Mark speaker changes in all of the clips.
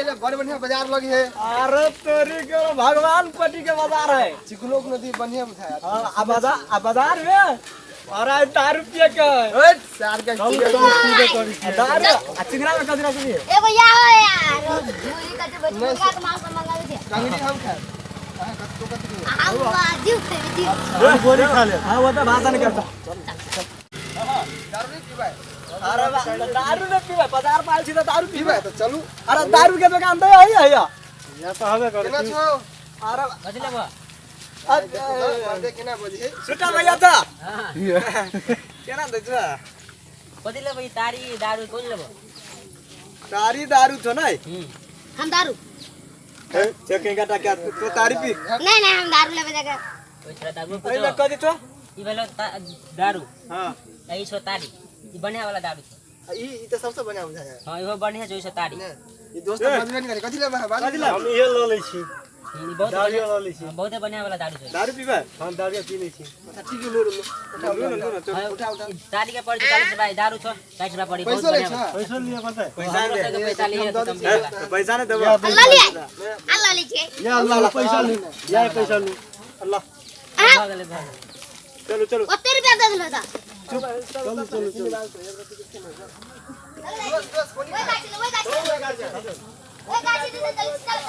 Speaker 1: रे बड़े बढ़िया बाजार लगी है।
Speaker 2: अरे तेरी के भगवान पटी के बाजार है।
Speaker 1: चिकलोक नदी बढ़िया बुझाया।
Speaker 2: हां बाजार में अरे 10 रुपये का
Speaker 1: ओए सार का
Speaker 2: दारू चिंगरा में कजरा सुनिए
Speaker 3: ए भैया हो यार भूरी का जो बचपन का मांस मंगा दे
Speaker 1: कंगनी हम खाए कत्तो कत्तो
Speaker 3: हम जीव थे जीव
Speaker 2: गोली खा ले हां वो तो भाषण करता
Speaker 1: दारू नहीं पीबाय।
Speaker 2: अरे दारू नहीं पीबे बाजार पाल छी तो दारू पीबे
Speaker 1: तो चलू।
Speaker 2: अरे दारू के दुकान तो है या
Speaker 1: या तो हवे कर केना छो।
Speaker 2: अरे
Speaker 4: बदले बा
Speaker 1: दे केना बजे
Speaker 2: छुटा भैया था केना दे छ
Speaker 4: बदले भाई तारी दारू कोन लेबो
Speaker 2: तारी दारू छ नै
Speaker 3: हम दारू
Speaker 2: चेकिंग का क्या तो तारी पी
Speaker 3: नहीं हम दारू लेबे जगह
Speaker 4: ओइरा दारू
Speaker 2: पहिले कदी छ
Speaker 4: ई भेलो दारू
Speaker 2: हां
Speaker 4: ई छ तारी ई बढ़िया वाला दारू छ
Speaker 1: ई तो सबसे बढ़िया बुझाया।
Speaker 4: हां इहो बढ़िया छ ई तारी
Speaker 1: ई दोस्त बदले नहीं करे कथि ले बा
Speaker 2: कदी ला हम ये ल लै छी
Speaker 4: ई बहुत
Speaker 2: दारू ल लै छी
Speaker 4: बहुत बढ़िया वाला दारू छ
Speaker 2: दारू पीबे हम दारू पी नै छी
Speaker 1: अच्छा ठीक है लो उठा
Speaker 4: तारी के पड़ी 40 रुपया दारू छ 60 रुपया पड़ी बहुत
Speaker 1: पैसा ले
Speaker 4: बढ़िया
Speaker 1: पैसा
Speaker 2: लिया पता है
Speaker 4: पैसा लिए तो तुम
Speaker 2: पैसा नहीं देबो
Speaker 3: अल्लाह ले छे
Speaker 2: या अल्लाह पैसा ले या पैसा ले अल्लाह
Speaker 4: भागले
Speaker 2: चलो चलो
Speaker 3: कते रुपया दे देलो था
Speaker 2: चलो
Speaker 3: वो गाड़ी दे चल चल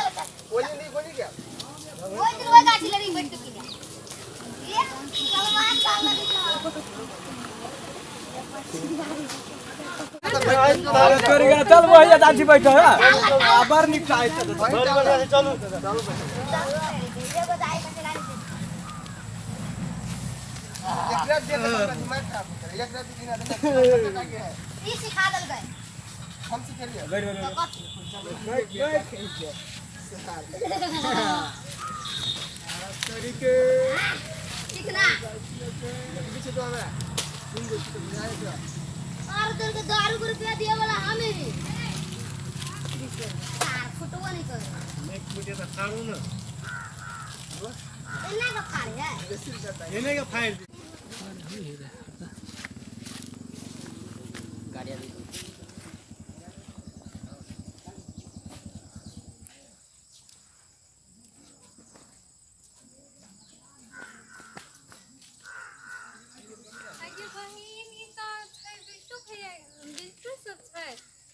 Speaker 1: बोली नहीं बोली क्या
Speaker 3: वो गाड़ी ले रही बैठ के ये सलमान खान
Speaker 2: चल भैया दादी बैठो है आबर निकाय चलो चलो
Speaker 1: एक रात दे दिमाग खराब करे एक रात दिन आदमी
Speaker 3: ये सिखा दल गए
Speaker 1: हम से खेलिए तरीके
Speaker 3: सीखना
Speaker 1: पीछे तो हमें सुन दो तो बुझाए क्या
Speaker 3: और तेरे को दारू को रुपया दिया वाला हमें भी यार फुटवा नहीं कर
Speaker 2: एक मुझे तो खाऊं ना
Speaker 3: इतना का खा रहे हैं
Speaker 2: येने का फाइल
Speaker 4: गाड़ी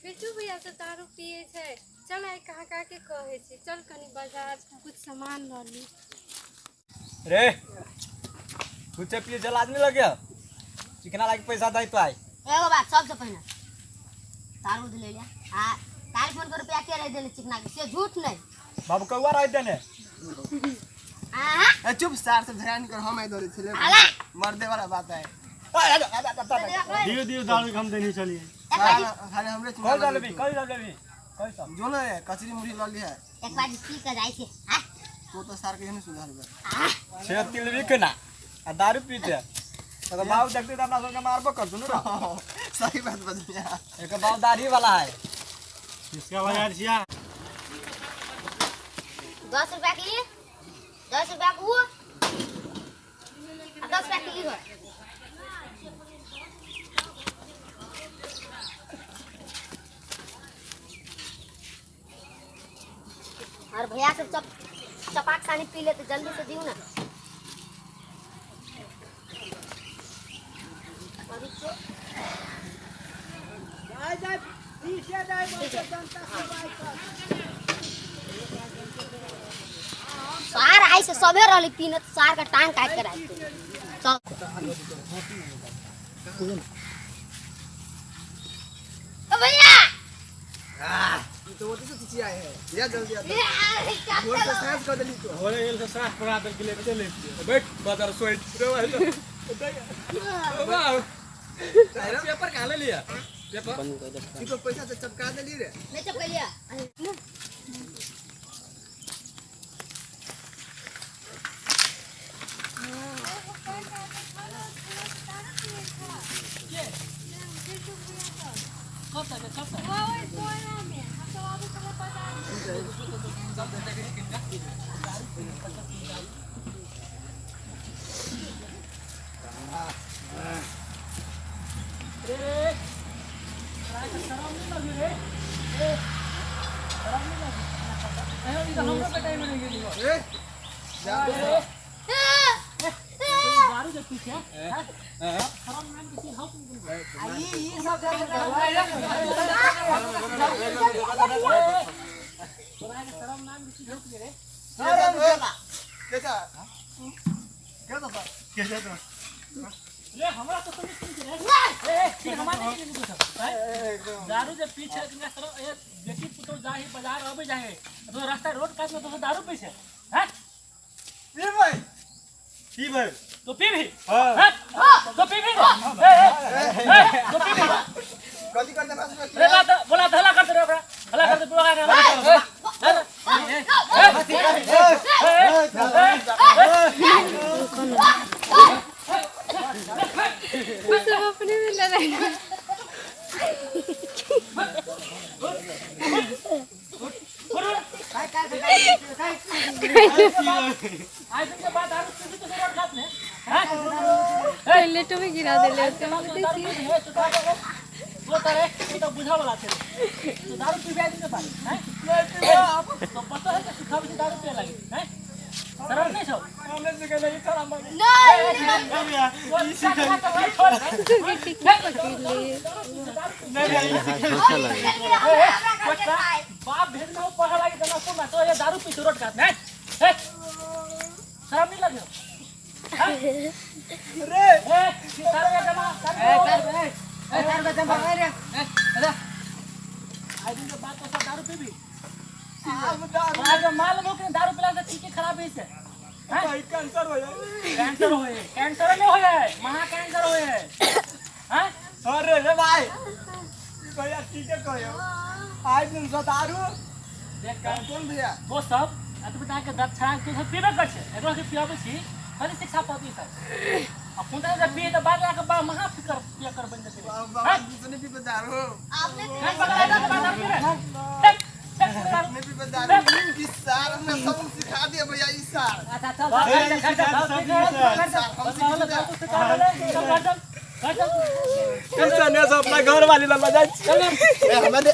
Speaker 5: बिट्टू भैया से दारू पिए छे चल आई कहा के कहे छी चल कनी बाजार कुछ सामान ल ली
Speaker 2: रे कुछ पिए चल आदमी लग गया चिकना लाग पैसा दई तो आई
Speaker 3: एगो बात सबसे पहले दारू ले लिया हां तार फोन को रुपया के रह देले चिकना के से झूठ नहीं
Speaker 2: बाबू कौवा रह देने
Speaker 3: हां
Speaker 1: चुप सार से ध्यान कर हम आई दौड़े थे मर्दे वाला बात है
Speaker 2: दियो दारू हम देनी चलिए
Speaker 1: खाली हमरे
Speaker 2: कल डालबी कैसा
Speaker 1: जो ना कचरी मुड़ी ल ली है
Speaker 3: एक बार पी के जाई छे हां
Speaker 1: तो सार के नहीं सुधार बा
Speaker 2: छे तिल बिकना आ दारू पीते तो बाबू देखते त अपना सबके मारबो कर सुनो ना
Speaker 1: सही बात बजनिया
Speaker 2: एक बाबू दाढ़ी वाला है इसका बाजार छिया
Speaker 3: 10 रुपया के लिए 10 रुपया को 10 रुपया के लिए और भैया सब चपाक सानी पी ले तो जल्दी से दियो ना सार आई से सबे रहली पीने सार का टांग काट के आई सब ओ भैया
Speaker 1: तो वो तो चीज आए है या जल्दी आ
Speaker 3: ये
Speaker 1: वो तो साफ कर देली तो
Speaker 2: होले ये तो साफ करा दे के ले चले बैठ बाजार सोई रे वाह पेपर कहां ले लिया पेपर
Speaker 1: ये तो पैसा से चपका देली रे
Speaker 3: नहीं चप लिया
Speaker 2: रे
Speaker 1: ए, जा दो।
Speaker 6: दारू के पीछे शरम नाम की चीज हो
Speaker 3: ये सब जा
Speaker 6: शरम नाम की चीज हो रे
Speaker 1: कैसा
Speaker 2: कैसे तो
Speaker 6: ये हमरा तो समझ नहीं रे हमारे नहीं कुछ दारू के पीछे इनका शरम ए बेटी पुतो जाही बाजार आवे जाए तो रास्ता रोड काट में तो दारू पीछे हैं
Speaker 2: ये भाई पी भाई
Speaker 6: तो पी भी
Speaker 2: हां
Speaker 6: तो पी भी तो पी भी
Speaker 1: गलती करते ना
Speaker 6: रे बोला हला कर दे रे हला कर दे पूरा
Speaker 5: वो सब अपने में लड़ाई
Speaker 6: आज के बाद दारू पी तो रोड काट में
Speaker 5: टॉयलेट में गिरा देले होते हैं
Speaker 6: वो तारे तो बुझा वाला थे तो दारू पी बैठ के पानी हैं तो पता है कि सिखा भी दारू पी लगी हैं शरम नहीं छो
Speaker 2: हमने से कहले ये शरम आ
Speaker 6: वो सिखा के छोड़
Speaker 5: तुझे टिकट पकड़ लिए
Speaker 6: बाप भेज में पढ़ा लगी जना को मैं तो ये दारू पी रोड काट में शरम नहीं लगी
Speaker 2: रे
Speaker 6: सारे का जमा आज के बाद तो दारू पी भी आज मालूम हो कि दारू पिला से चीजें खराब है से
Speaker 2: भाई कैंसर हो जाए
Speaker 6: कैंसर नहीं होया है महा कैंसर होया है हैं
Speaker 2: अरे रे भाई भैया ठीक है कहो आज दिन से दारू
Speaker 6: देख कर
Speaker 1: कौन भैया
Speaker 6: वो सब अत बता के दत छान तू सब पीबे कर छे एकरा के पियाबे छी खाली शिक्षा पाती सर अब पुंता से पी तो बाद आके बा महा फिकर पिया कर बन जते
Speaker 1: बाबा दूसरे भी बता रहो
Speaker 3: आपने
Speaker 6: नहीं पकड़ा था बात आप पी
Speaker 1: मैं भी बता रहा हूं इस साल हमने सब सिखा दिया भैया इस साल
Speaker 6: अच्छा चल
Speaker 2: कैसे ने अपना घर वाली ला जाए
Speaker 1: हमारे